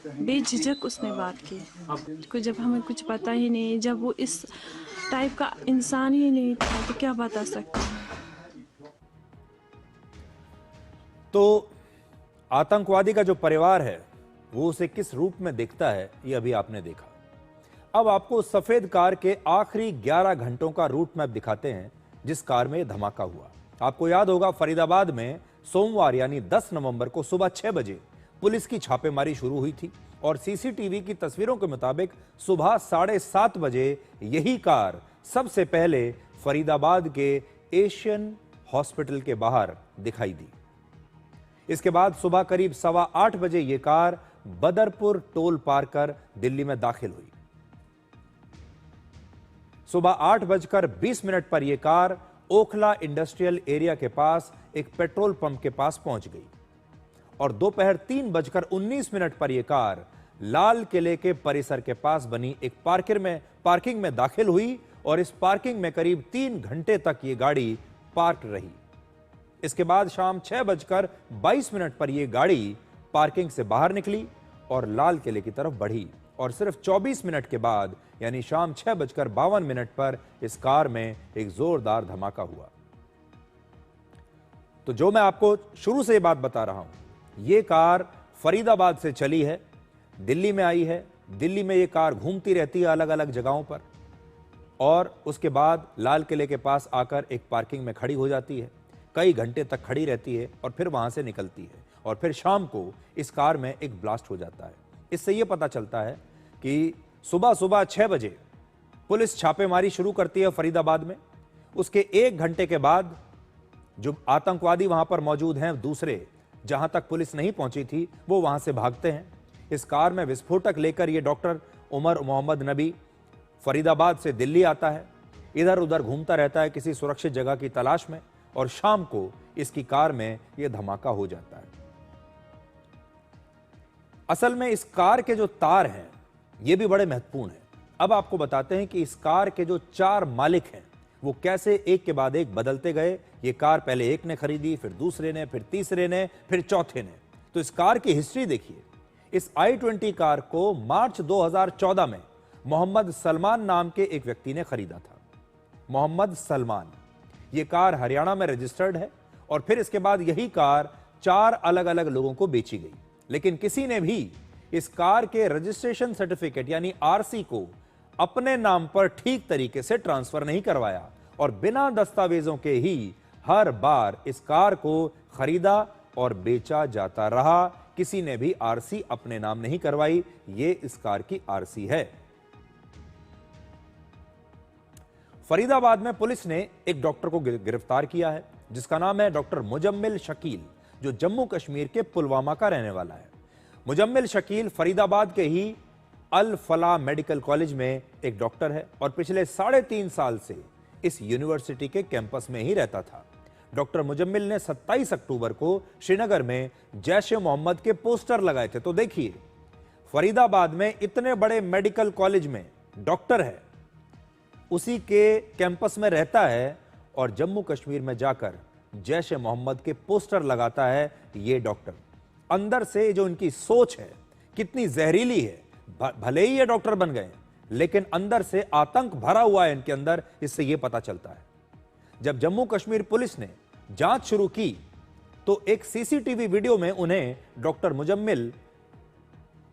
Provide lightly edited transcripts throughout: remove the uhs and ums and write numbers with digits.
बेझिझक उसने बात की। को जब हमें कुछ पता ही नहीं, जब वो इस टाइप का इंसान ही नहीं था तो क्या बता सकते हैं। तो आतंकवादी का जो परिवार है वो उसे किस रूप में दिखता है ये अभी आपने देखा। अब आपको सफेद कार के आखिरी 11 घंटों का रूट मैप दिखाते हैं जिस कार में धमाका हुआ। आपको याद होगा फरीदाबाद में सोमवार यानी 10 नवंबर को सुबह 6 बजे पुलिस की छापेमारी शुरू हुई थी और सीसीटीवी की तस्वीरों के मुताबिक सुबह 7:30 बजे यही कार सबसे पहले फरीदाबाद के एशियन हॉस्पिटल के बाहर दिखाई दी। इसके बाद सुबह करीब 8:15 बजे यह कार बदरपुर टोल पार कर दिल्ली में दाखिल हुई। सुबह 8:20 पर यह कार ओखला इंडस्ट्रियल एरिया के पास एक पेट्रोल पंप के पास पहुंच गई और दोपहर 3:19 पर यह कार लाल किले के परिसर के पास बनी एक पार्किंग में दाखिल हुई और इस पार्किंग में करीब 3 घंटे तक यह गाड़ी पार्क रही। इसके बाद शाम 6:22 पर यह गाड़ी पार्किंग से बाहर निकली और लाल किले की तरफ बढ़ी और सिर्फ 24 मिनट के बाद यानी शाम 6:52 पर इस कार में एक जोरदार धमाका हुआ। तो जो मैं आपको शुरू से ये बात बता रहा हूं, यह कार फरीदाबाद से चली है, दिल्ली में आई है। दिल्ली में यह कार घूमती रहती है अलग अलग जगहों पर और उसके बाद लाल किले के पास आकर एक पार्किंग में खड़ी हो जाती है, कई घंटे तक खड़ी रहती है और फिर वहां से निकलती है और फिर शाम को इस कार में एक ब्लास्ट हो जाता है। इससे यह पता चलता है कि सुबह 6 बजे पुलिस छापेमारी शुरू करती है फरीदाबाद में। उसके 1 घंटे के बाद जो आतंकवादी वहां पर मौजूद हैं दूसरे, जहां तक पुलिस नहीं पहुंची थी, वो वहां से भागते हैं। इस कार में विस्फोटक लेकर यह डॉक्टर उमर मोहम्मद नबी फरीदाबाद से दिल्ली आता है, इधर उधर घूमता रहता है किसी सुरक्षित जगह की तलाश में और शाम को इसकी कार में यह धमाका हो जाता है। असल में इस कार के जो तार हैं ये भी बड़े महत्वपूर्ण हैं। अब आपको बताते हैं कि इस कार के जो 4 मालिक हैं वो कैसे एक के बाद एक बदलते गए। ये कार पहले एक ने खरीदी, फिर दूसरे ने, फिर तीसरे ने, फिर चौथे ने। तो इस कार की हिस्ट्री देखिए। इस i20 कार को मार्च 2014 में मोहम्मद सलमान नाम के एक व्यक्ति ने खरीदा था। मोहम्मद सलमान, यह कार हरियाणा में रजिस्टर्ड है और फिर इसके बाद यही कार 4 अलग अलग लोगों को बेची गई, लेकिन किसी ने भी इस कार के रजिस्ट्रेशन सर्टिफिकेट यानी आरसी को अपने नाम पर ठीक तरीके से ट्रांसफर नहीं करवाया और बिना दस्तावेजों के ही हर बार इस कार को खरीदा और बेचा जाता रहा। किसी ने भी आरसी अपने नाम नहीं करवाई। ये इस कार की आरसी है। फरीदाबाद में पुलिस ने एक डॉक्टर को गिरफ्तार किया है जिसका नाम है डॉक्टर मुजम्मिल शकील, जो जम्मू कश्मीर के पुलवामा का रहने वाला है। मुजम्मिल शकील फरीदाबाद के ही अल फलाह मेडिकल कॉलेज में एक डॉक्टर है और पिछले 3.5 साल से इस यूनिवर्सिटी के कैंपस में ही रहता था। डॉक्टर मुजम्मिल ने 27 अक्टूबर को श्रीनगर में जैश-ए-मोहम्मद के पोस्टर लगाए थे। तो देखिए, फरीदाबाद में इतने बड़े मेडिकल कॉलेज में डॉक्टर है, उसी के कैंपस में रहता है और जम्मू कश्मीर में जाकर जैश-ए-मोहम्मद के पोस्टर लगाता है। ये डॉक्टर अंदर से जो इनकी सोच है कितनी जहरीली है। भले ही ये डॉक्टर बन गए लेकिन अंदर से आतंक भरा हुआ है इनके अंदर, इससे यह पता चलता है। जब जम्मू कश्मीर पुलिस ने जांच शुरू की तो एक सीसीटीवी वीडियो में उन्हें डॉक्टर मुजम्मिल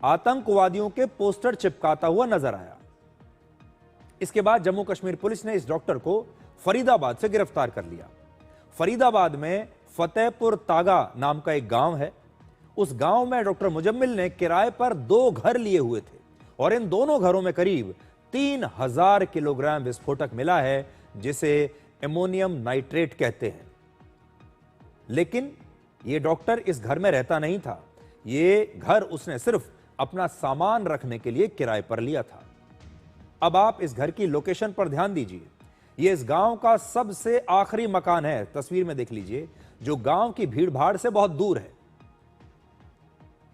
आतंकवादियों के पोस्टर चिपकाता हुआ नजर आया। इसके बाद जम्मू कश्मीर पुलिस ने इस डॉक्टर को फरीदाबाद से गिरफ्तार कर लिया। फरीदाबाद में फतेहपुर तागा नाम का एक गांव है। उस गांव में डॉक्टर मुजम्मिल ने किराए पर 2 घर लिए हुए थे और इन दोनों घरों में करीब 3000 किलोग्राम विस्फोटक मिला है जिसे एमोनियम नाइट्रेट कहते हैं। लेकिन यह डॉक्टर इस घर में रहता नहीं था। यह घर उसने सिर्फ अपना सामान रखने के लिए किराए पर लिया था। अब आप इस घर की लोकेशन पर ध्यान दीजिए। यह इस गांव का सबसे आखिरी मकान है, तस्वीर में देख लीजिए, जो गांव की भीड़ भाड़ से बहुत दूर है।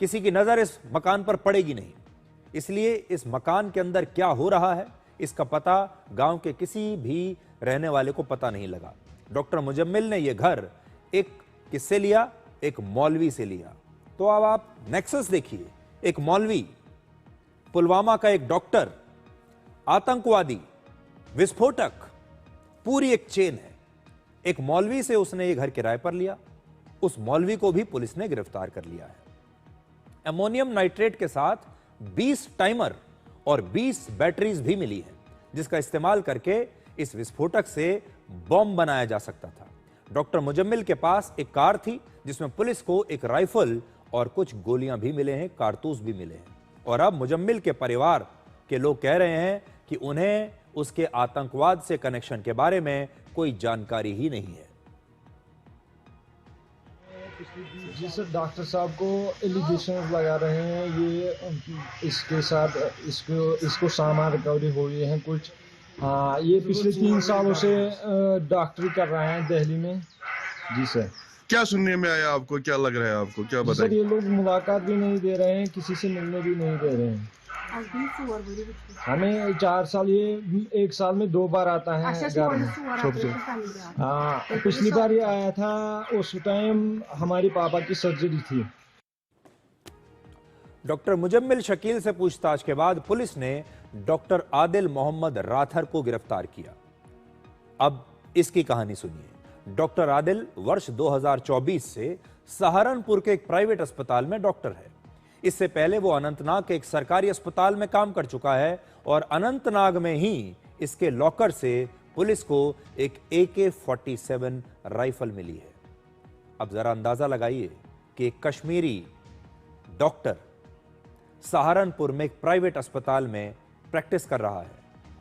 किसी की नजर इस मकान पर पड़ेगी नहीं, इसलिए इस मकान के अंदर क्या हो रहा है इसका पता गांव के किसी भी रहने वाले को पता नहीं लगा। डॉक्टर मुजम्मिल ने यह घर एक किससे लिया? एक मौलवी से लिया। तो अब आप नेक्सस देखिए एक मौलवी, पुलवामा का एक डॉक्टर, आतंकवादी, विस्फोटक, पूरी एक चेन है। एक मौलवी से उसने ये घर किराए पर लिया, उस मौलवी को भी पुलिस ने गिरफ्तार कर लिया है। अमोनियम नाइट्रेट के साथ 20 टाइमर और 20 बैटरीज भी मिली हैं, जिसका इस्तेमाल करके इस विस्फोटक से बॉम्ब बनाया जा सकता था। डॉक्टर मुजम्मिल के पास एक कार थी जिसमें पुलिस को एक राइफल और कुछ गोलियां भी मिले हैं, कारतूस भी मिले हैं। और अब मुजम्मिल के परिवार के लोग कह रहे हैं कि उन्हें उसके आतंकवाद से कनेक्शन के बारे में कोई जानकारी ही नहीं है। जिस डॉक्टर साहब को एलिगेशन लगा रहे हैं, ये इसके साथ इसको सामान रिकवरी हुई है कुछ। हाँ, ये पिछले 3 सालों से डॉक्टरी कर रहे हैं दिल्ली में। जी सर। क्या सुनने में आया आपको, क्या लग रहा है आपको, क्या बताइए? सर, ये लोग मुलाकात भी नहीं दे रहे हैं, किसी से मिलने भी नहीं दे रहे हैं। हमें 4 साल, ये 1 साल में 2 बार आता है घर में। हाँ, पिछली बार ये आया था, उस टाइम हमारे पापा की सर्जरी थी। डॉक्टर मुजम्मिल शकील से पूछताछ के बाद पुलिस ने डॉक्टर आदिल मोहम्मद राथर को गिरफ्तार किया। अब इसकी कहानी सुनिए। डॉक्टर आदिल वर्ष 2024 से सहारनपुर के एक प्राइवेट अस्पताल में डॉक्टर है। इससे पहले वो अनंतनाग के एक सरकारी अस्पताल में काम कर चुका है और अनंतनाग में ही इसके लॉकर से पुलिस को एक AK-47 राइफल मिली है। अब जरा अंदाजा लगाइए कि एक कश्मीरी डॉक्टर सहारनपुर में एक प्राइवेट अस्पताल में प्रैक्टिस कर रहा है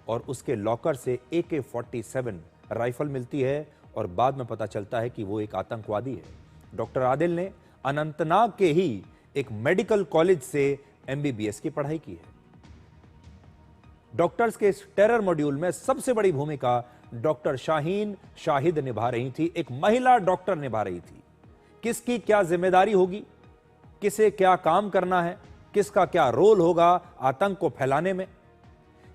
और उसके लॉकर से AK-47 राइफल मिलती है और बाद में पता चलता है कि वो एक आतंकवादी है। डॉक्टर आदिल ने अनंतनाग के ही एक मेडिकल कॉलेज से MBBS की पढ़ाई की है। डॉक्टर्स के इस टेरर मॉड्यूल में सबसे बड़ी भूमिका डॉक्टर शाहीन शाहिद निभा रही थी, एक महिला डॉक्टर निभा रही थी। किसकी क्या जिम्मेदारी होगी, किसे क्या काम करना है, किसका क्या रोल होगा आतंक को फैलाने में,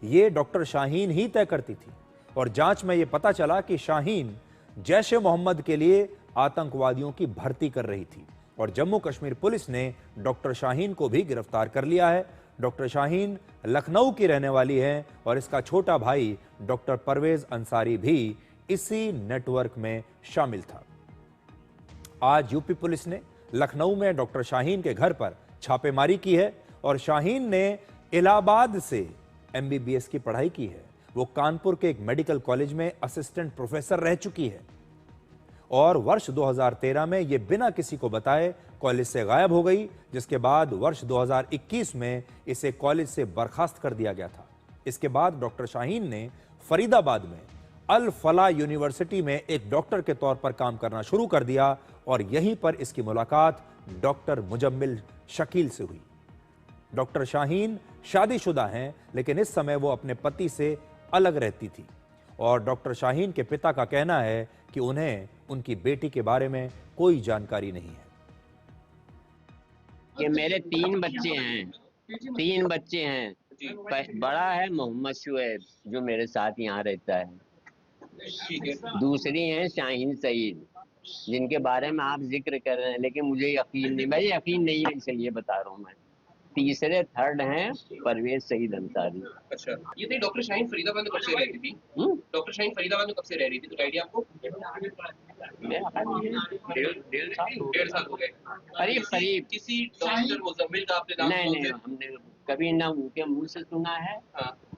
यह डॉक्टर शाहीन ही तय करती थी। और जांच में यह पता चला कि शाहीन जैश-ए-मोहम्मद के लिए आतंकवादियों की भर्ती कर रही थी और जम्मू कश्मीर पुलिस ने डॉक्टर शाहीन को भी गिरफ्तार कर लिया है। डॉक्टर शाहीन लखनऊ की रहने वाली है और इसका छोटा भाई डॉक्टर परवेज अंसारी भी इसी नेटवर्क में शामिल था। आज यूपी पुलिस ने लखनऊ में डॉक्टर शाहीन के घर पर छापेमारी की है और शाहीन ने इलाहाबाद से MBBS की पढ़ाई की है। वो कानपुर के एक मेडिकल कॉलेज में असिस्टेंट प्रोफेसर रह चुकी है और वर्ष 2013 में ये बिना किसी को बताए कॉलेज से गायब हो गई, जिसके बाद वर्ष 2021 में इसे कॉलेज से बर्खास्त कर दिया गया था। इसके बाद डॉक्टर शाहीन ने फरीदाबाद में अल फला यूनिवर्सिटी में एक डॉक्टर के तौर पर काम करना शुरू कर दिया और यहीं पर इसकी मुलाकात डॉक्टर मुजम्मिल शकील से हुई। डॉक्टर शाहीन शादीशुदा हैं, लेकिन इस समय वो अपने पति से अलग रहती थी और डॉक्टर शाहीन के पिता का कहना है कि उन्हें उनकी बेटी के बारे में कोई जानकारी नहीं है। कि मेरे 3 बच्चे हैं, 3 बच्चे हैं। बड़ा है मोहम्मद शुएब जो मेरे साथ यहाँ रहता है, दूसरी हैं शाहीन सईद जिनके बारे में आप जिक्र कर रहे हैं, लेकिन मुझे यकीन नहीं, भाई यकीन नहीं है, इसलिए बता रहा हूँ मैं। तीसरे थर्ड हैं परवेज सईद अंसारी। अच्छा, ये थी डॉक्टर शाहीन फरीदाबाद में कब से रह रही थी? डॉक्टर शाहीन फरीदाबाद में कब से रह रही थी, कुछ आइडिया आपको? 1.5 साल हो गए करीब। किसी डॉक्टर मुजम्मिल का आपने नाम? नहीं, हमने कभी ना उनके मुंह से सुना है,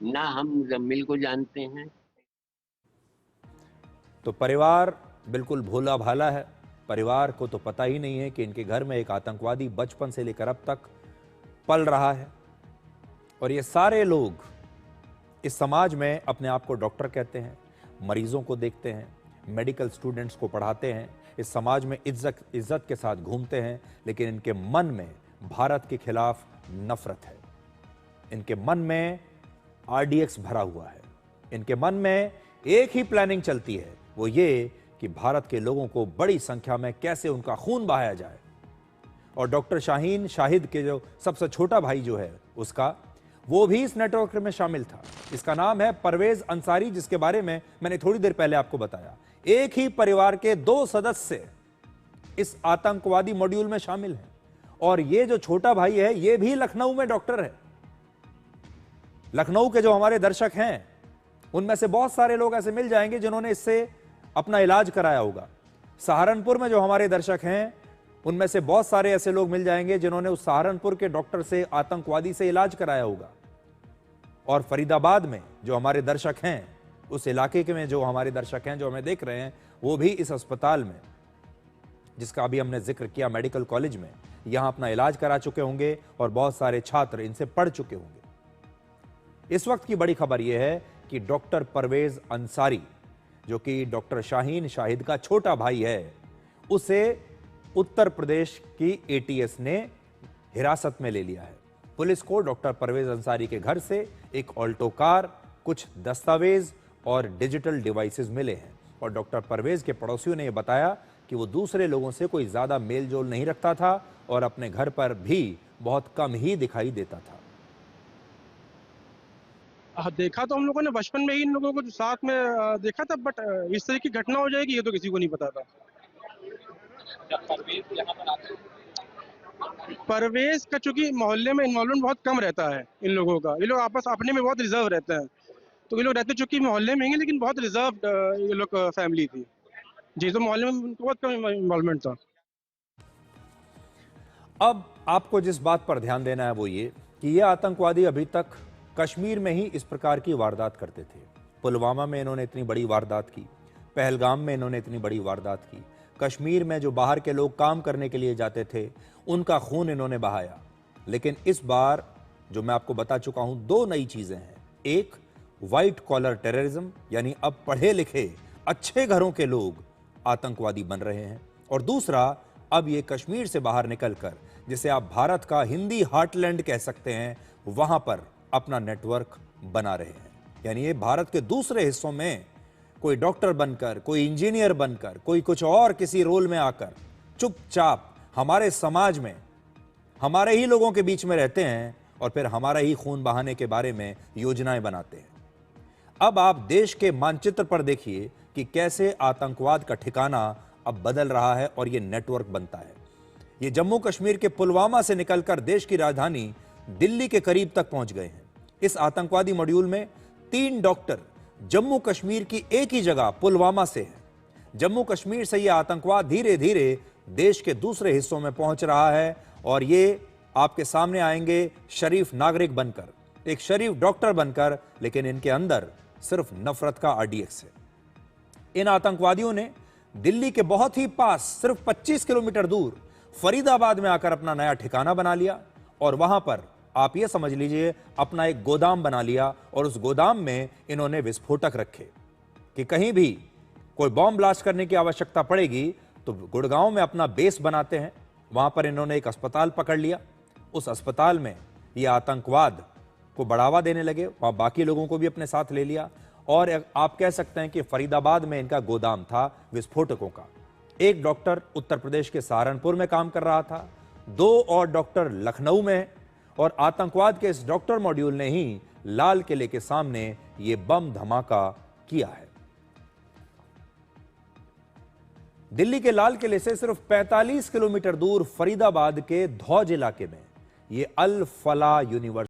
ना हम मुजम्मिल को जानते हैं। तो परिवार बिल्कुल भोला भाला है। परिवार को तो पता ही नहीं है कि इनके घर में एक आतंकवादी बचपन से लेकर अब तक पल रहा है और ये सारे लोग इस समाज में अपने आप को डॉक्टर कहते हैं, मरीजों को देखते हैं, मेडिकल स्टूडेंट्स को पढ़ाते हैं, इस समाज में इज्जत के साथ घूमते हैं, लेकिन इनके मन में भारत के खिलाफ नफरत है। इनके मन में RDX भरा हुआ है। इनके मन में एक ही प्लानिंग चलती है, वो ये कि भारत के लोगों को बड़ी संख्या में कैसे उनका खून बहाया जाए। और डॉक्टर शाहीन शाहिद के जो सबसे छोटा भाई जो है उसका, वो भी इस नेटवर्क में शामिल था। इसका नाम है परवेज अंसारी, जिसके बारे में मैंने थोड़ी देर पहले आपको बताया। एक ही परिवार के 2 सदस्य इस आतंकवादी मॉड्यूल में शामिल हैं और ये जो छोटा भाई है ये भी लखनऊ में डॉक्टर है। लखनऊ के जो हमारे दर्शक हैं उनमें से बहुत सारे लोग ऐसे मिल जाएंगे जिन्होंने इससे अपना इलाज कराया होगा। सहारनपुर में जो हमारे दर्शक हैं उनमें से बहुत सारे ऐसे लोग मिल जाएंगे जिन्होंने उस सहारनपुर के डॉक्टर से, आतंकवादी से इलाज कराया होगा। और फरीदाबाद में जो हमारे दर्शक हैं, उस इलाके के में जो हमारे दर्शक हैं जो हमें देख रहे हैं, वो भी इस अस्पताल में, जिसका अभी हमने जिक्र किया, मेडिकल कॉलेज में, यहां अपना इलाज करा चुके होंगे और बहुत सारे छात्र इनसे पढ़ चुके होंगे। इस वक्त की बड़ी खबर यह है कि डॉक्टर परवेज अंसारी, जो कि डॉक्टर शाहीन शाहिद का छोटा भाई है, उसे उत्तर प्रदेश की एटीएस ने हिरासत में ले लिया है। पुलिस को डॉक्टर परवेज अंसारी के घर से एक ऑल्टो कार, कुछ दस्तावेज और डिजिटल डिवाइसेस मिले हैं। और डॉक्टर परवेज के पड़ोसियों ने यह बताया कि वो दूसरे लोगों से कोई ज्यादा मेल जोल नहीं रखता था और अपने घर पर भी बहुत कम ही दिखाई देता था। देखा तो हम लोगों ने बचपन में ही इन लोगों को साथ में देखा था, बट इस तरह की घटना हो जाएगी ये तो किसी को नहीं पता था। परवेज का चूंकि मोहल्ले में इन्वॉल्वमेंट बहुत कम रहता है इन लोगों का, ये लोग आपस अपने में बहुत रिजर्व रहते हैं। तो ये लोग रहते चूंकि मोहल्ले में ही, लेकिन बहुत रिजर्व ये लोग फैमिली थी जी, तो मोहल्ले में उनको बहुत कम इन्वॉल्वमेंट था। अब आपको जिस बात पर ध्यान देना है वो ये कि ये आतंकवादी अभी तक कश्मीर में ही इस प्रकार की वारदात करते थे। पुलवामा में इन्होंने इतनी बड़ी वारदात की, पहलगाम में इन्होंने इतनी बड़ी वारदात की, कश्मीर में जो बाहर के लोग काम करने के लिए जाते थे उनका खून इन्होंने बहाया। लेकिन इस बार जो मैं आपको बता चुका हूं, दो नई चीजें हैं। एक, व्हाइट कॉलर टेररिज्म, यानी अब पढ़े लिखे अच्छे घरों के लोग आतंकवादी बन रहे हैं। और दूसरा, अब ये कश्मीर से बाहर निकलकर, जिसे आप भारत का हिंदी हार्टलैंड कह सकते हैं, वहां पर अपना नेटवर्क बना रहे हैं। यानी ये भारत के दूसरे हिस्सों में कोई डॉक्टर बनकर, कोई इंजीनियर बनकर, कोई कुछ और किसी रोल में आकर चुपचाप हमारे समाज में हमारे ही लोगों के बीच में रहते हैं और फिर हमारा ही खून बहाने के बारे में योजनाएं बनाते हैं। अब आप देश के मानचित्र पर देखिए कि कैसे आतंकवाद का ठिकाना अब बदल रहा है और यह नेटवर्क बनता है। ये जम्मू कश्मीर के पुलवामा से निकलकर देश की राजधानी दिल्ली के करीब तक पहुंच गए हैं। इस आतंकवादी मॉड्यूल में 3 डॉक्टर जम्मू कश्मीर की एक ही जगह पुलवामा से हैं। जम्मू कश्मीर से यह आतंकवाद धीरे धीरे देश के दूसरे हिस्सों में पहुंच रहा है और ये आपके सामने आएंगे शरीफ नागरिक बनकर, एक शरीफ डॉक्टर बनकर, लेकिन इनके अंदर सिर्फ नफरत का आरडीएक्स है। इन आतंकवादियों ने दिल्ली के बहुत ही पास, सिर्फ 25 किलोमीटर दूर फरीदाबाद में आकर अपना नया ठिकाना बना लिया और वहां पर आप ये समझ लीजिए अपना एक गोदाम बना लिया। और उस गोदाम में इन्होंने विस्फोटक रखे कि कहीं भी कोई बॉम्ब ब्लास्ट करने की आवश्यकता पड़ेगी तो गुड़गांव में अपना बेस बनाते हैं। वहां पर इन्होंने एक अस्पताल पकड़ लिया, उस अस्पताल में ये आतंकवाद को बढ़ावा देने लगे, वहां बाकी लोगों को भी अपने साथ ले लिया। और आप कह सकते हैं कि फरीदाबाद में इनका गोदाम था विस्फोटकों का। एक डॉक्टर उत्तर प्रदेश के सहारनपुर में काम कर रहा था, 2 और डॉक्टर लखनऊ में, और आतंकवाद के इस डॉक्टर मॉड्यूल ने ही लाल किले के सामने ये बम धमाका किया है। दिल्ली के लाल किले से सिर्फ 45 किलोमीटर दूर फरीदाबाद के धौज इलाके में ये अल फला यूनिवर्सिटी